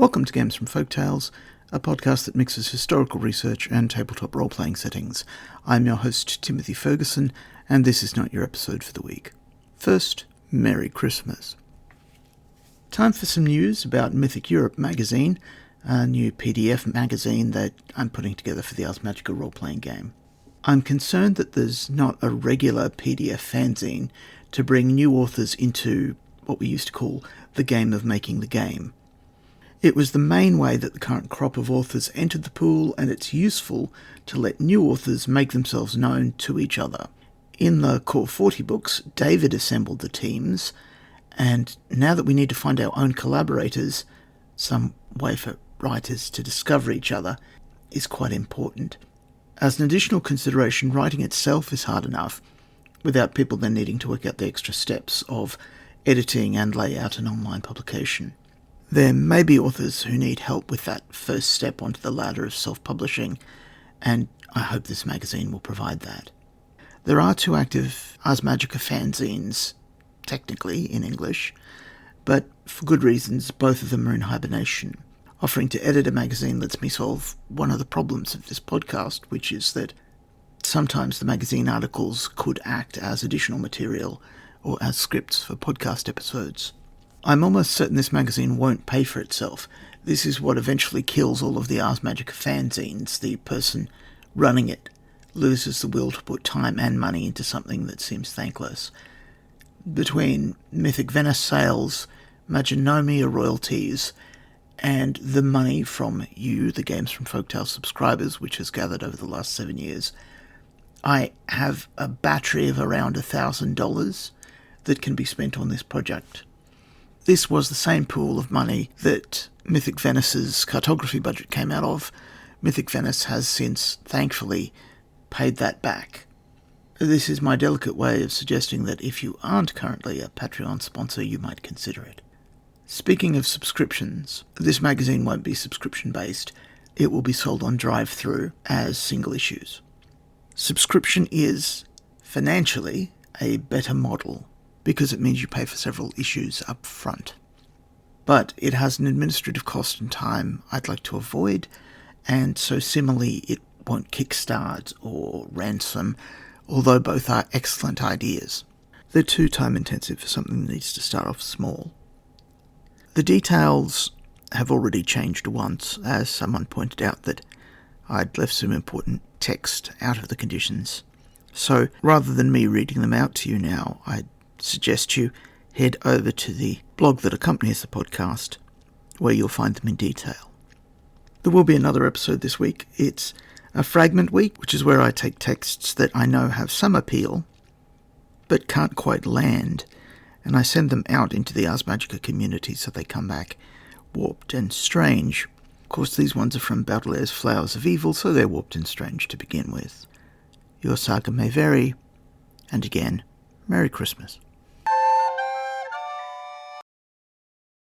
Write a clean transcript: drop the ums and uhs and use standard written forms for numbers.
Welcome to Games from Folktales, a podcast that mixes historical research and tabletop role-playing settings. I'm your host, Timothy Ferguson, and this is not your episode for the week. First, Merry Christmas. Time for some news about Mythic Europe magazine, a new PDF magazine that I'm putting together for the Ars Magica role-playing game. I'm concerned that there's not a regular PDF fanzine to bring new authors into what we used to call the game of making the game. It was the main way that the current crop of authors entered the pool, and it's useful to let new authors make themselves known to each other. In the Core 40 books, David assembled the teams, and now that we need to find our own collaborators, some way for writers to discover each other is quite important. As an additional consideration, writing itself is hard enough, without people then needing to work out the extra steps of editing and lay out an online publication. There may be authors who need help with that first step onto the ladder of self-publishing, and I hope this magazine will provide that. There are two active Ars Magica fanzines, technically in English, but for good reasons, both of them are in hibernation. Offering to edit a magazine lets me solve one of the problems of this podcast, which is that sometimes the magazine articles could act as additional material or as scripts for podcast episodes. I'm almost certain this magazine won't pay for itself. This is what eventually kills all of the Ars Magica fanzines. The person running it loses the will to put time and money into something that seems thankless. Between Mythic Venice sales, Magonomia royalties, and the money from you, the Games from Folktales subscribers, which has gathered over the last 7 years, I have a battery of around $1,000 that can be spent on this project. This was the same pool of money that Mythic Venice's cartography budget came out of. Mythic Venice has since, thankfully, paid that back. This is my delicate way of suggesting that if you aren't currently a Patreon sponsor, you might consider it. Speaking of subscriptions, this magazine won't be subscription-based. It will be sold on drive-through as single issues. Subscription is, financially, a better model, because it means you pay for several issues up front. But it has an administrative cost and time I'd like to avoid, and so similarly it won't kickstart or ransom, although both are excellent ideas. They're too time-intensive for something that needs to start off small. The details have already changed once, as someone pointed out that I'd left some important text out of the conditions. So rather than me reading them out to you now, I'd suggest you head over to the blog that accompanies the podcast, where you'll find them in detail. There will be another episode this week. It's a fragment week, which is where I take texts that I know have some appeal, but can't quite land, and I send them out into the Ars Magica community so they come back warped and strange. Of course, these ones are from Baudelaire's Flowers of Evil, so they're warped and strange to begin with. Your saga may vary, and again, Merry Christmas.